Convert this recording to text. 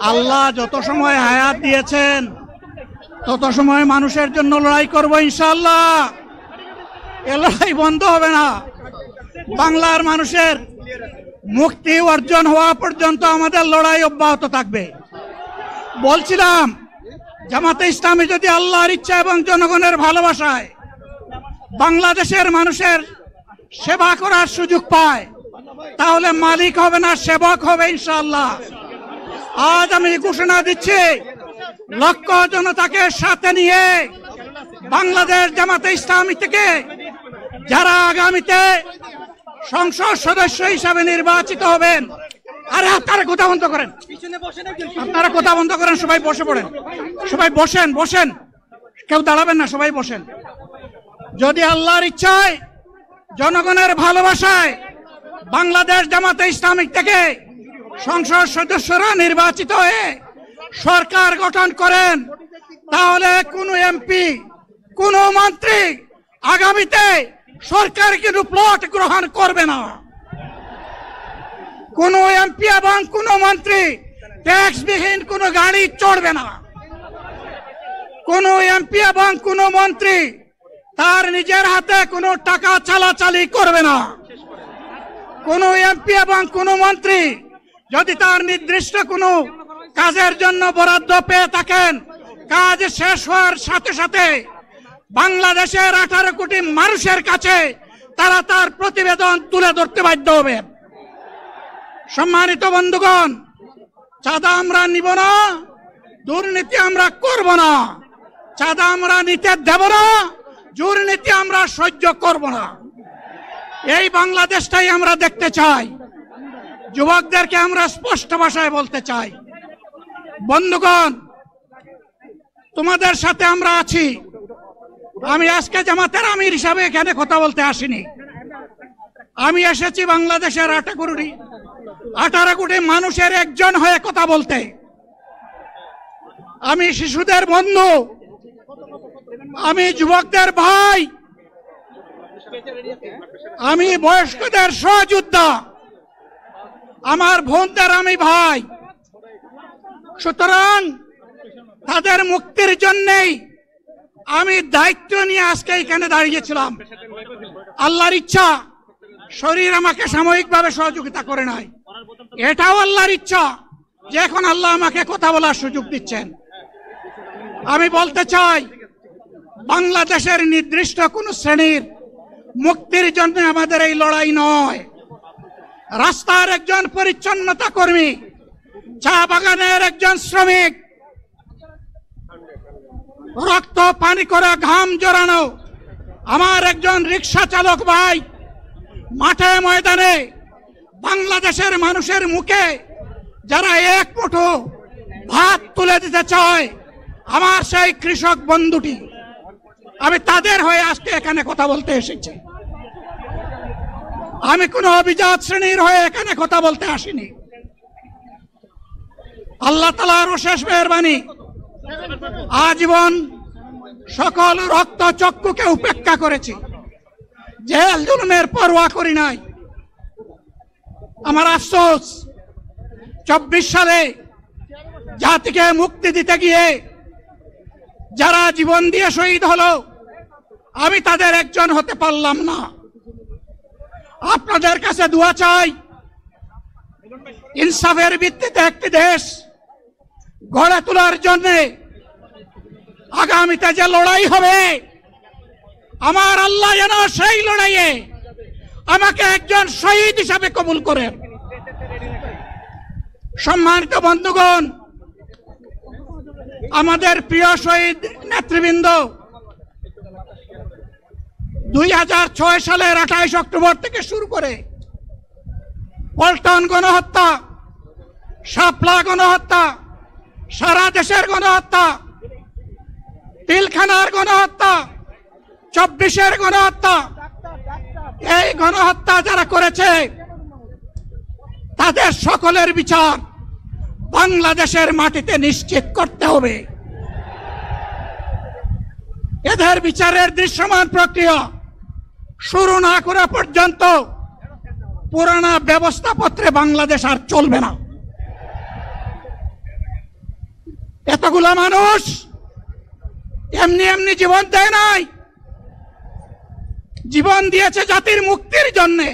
আল্লাহ যত সময় হায়াত দিয়েছেন তত সময় মানুষের জন্য লড়াই করব ইনশাআল্লাহ। এ লড়াই বন্ধ হবে না। বাংলার মানুষের মুক্তি অর্জন হওয়া পর্যন্ত আমাদের লড়াই অব্যাহত থাকবে। বলছিলাম জামাতে ইসলামী যদি আল্লাহর ইচ্ছা এবং জনগণের ভালোবাসায় বাংলাদেশের মানুষের সেবা করার সুযোগ পায়, তাহলে মালিক হবে না, সেবক হবে ইনশাআল্লাহ। আজ আমি ঘোষণা দিচ্ছি, লক্ষ জনতাকে সাথে নিয়ে বাংলাদেশ জামাতে ইসলামী থেকে যারা আগামীতে সংসদ সদস্য হিসাবে নির্বাচিত হবেন, আরে আপনারা কথা বন্ধ করেন, আপনারা কথা বন্ধ করেন, সবাই বসে পড়েন, সবাই বসেন, বসেন, কেউ দাঁড়াবেন না, সবাই বসেন। যদি আল্লাহর ইচ্ছায় জনগণের ভালোবাসায় বাংলাদেশ জামাতে ইসলামী থেকে সংসদ সদস্যরা নির্বাচিত হয়ে সরকার গঠন করেন, তাহলে কোন এমপি, কোন মন্ত্রী আগামীতে সরকার কিন্তু প্লট গ্রহণ করবে না। কোন এমপি এবং কোন মন্ত্রী ট্যাক্সবিহীন কোন গাড়ি চড়বে না। কোন এমপি এবং কোন মন্ত্রী তার নিজের হাতে কোনো টাকা চালাচালি করবে না। কোন এমপি এবং কোন মন্ত্রী যদি তার নির্দিষ্ট কোনো কাজের জন্য বরাদ্দ পেয়ে থাকেন, কাজ শেষ হওয়ার সাথে সাথে বাংলাদেশের 18 কোটি মানুষের কাছে তারা তার প্রতিবেদন তুলে ধরতে বাধ্য হবে। সম্মানিত বন্ধুগণ, চাঁদা আমরা নিব না, দুর্নীতি আমরা করব না, চাঁদা আমরা নিতে দেব না, দুর্নীতি আমরা সহ্য করব না। এই বাংলাদেশটাই আমরা দেখতে চাই। যুবকদেরকে আমরা স্পষ্ট ভাষায় বলতে চাই, বন্ধুগণ, তোমাদের সাথে আমরা আছি। আমি আজকে জামাতের আমির হিসাবে এখানে কথা বলতে আসিনি। আমি এসেছি বাংলাদেশের 18 কোটি মানুষের একজন হয়ে কথা বলতে। আমি শিশুদের বন্ধু, আমি যুবকদের ভাই, আমি বয়স্কদের সহযোদ্ধা, আমার বোনদের আমি ভাই। সুতরাং তাদের মুক্তির জন্যই আমি দায়িত্ব নিয়ে আজকে এখানে দাঁড়িয়েছিলাম। আল্লাহর ইচ্ছা শরীর আমাকে সাময়িকভাবে সহযোগিতা করে নাই, এটাও আল্লাহর ইচ্ছা যে এখন আল্লাহ আমাকে কথা বলার সুযোগ দিচ্ছেন। আমি বলতে চাই, বাংলাদেশের নির্দিষ্ট কোন শ্রেণীর মুক্তির জন্য আমাদের এই লড়াই নয়। রাস্তার একজন পরিচ্ছন্নতা কর্মী, চা বাগানের একজন শ্রমিক, রক্ত পানি করে ঘাম জড়ানো আমার একজন রিক্সা চালক ভাই মাঠে ময়দানে বাংলাদেশের মানুষের মুখে যারা এক মুঠো ভাত তুলে দিতে চায়, আমার সেই কৃষক বন্ধুটি, আমি তাদের হয়ে আজকে এখানে কথা বলতে এসেছি। আমি কোনো অভিজাত শ্রেণীর হয়ে এখানে কথা বলতে আসিনি। আল্লাহ তাআলার অশেষ মেহেরবানি, আজীবন সকল রক্ত চক্ষুকে উপেক্ষা করেছি, জেল জুলুমের পরোয়া করি নাই। আমার আফসোস, 24 সালে জাতিকে মুক্তি দিতে গিয়ে যারা জীবন দিয়ে শহীদ হলো, আমি তাদের একজন হতে পারলাম না। আপনাদের কাছে দোয়া চাই, ইনসাফের ভিত্তিতে একটি দেশ গড়ে তোলার জন্য আগামীতে যে লড়াই হবে, আমার আল্লাহ যেন সেই লড়াইয়ে আমাকে একজন শহীদ হিসাবে কবুল করেন। সম্মানিত বন্ধুগণ, আমাদের প্রিয় শহীদ নেতৃবৃন্দ 2006 সালের 28 অক্টোবর থেকে শুরু করে পল্টন গণহত্যা, শাপলা গণহত্যা, সারা দেশের গণহত্যা, পিলখানার গণহত্যা, 24-এর গণহত্যা, এই গণহত্যা যারা করেছে তাদের সকলের বিচার বাংলাদেশের মাটিতে নিশ্চিত করতে হবে। এদের বিচারের দৃশ্যমান প্রক্রিয়া শুরু না করা পর্যন্ত পুরানা ব্যবস্থাপত্রে বাংলাদেশ আর চলবে না। এতগুলা মানুষ এমনি এমনি জীবন দেয় নাই, জীবন দিয়েছে জাতির মুক্তির জন্যে।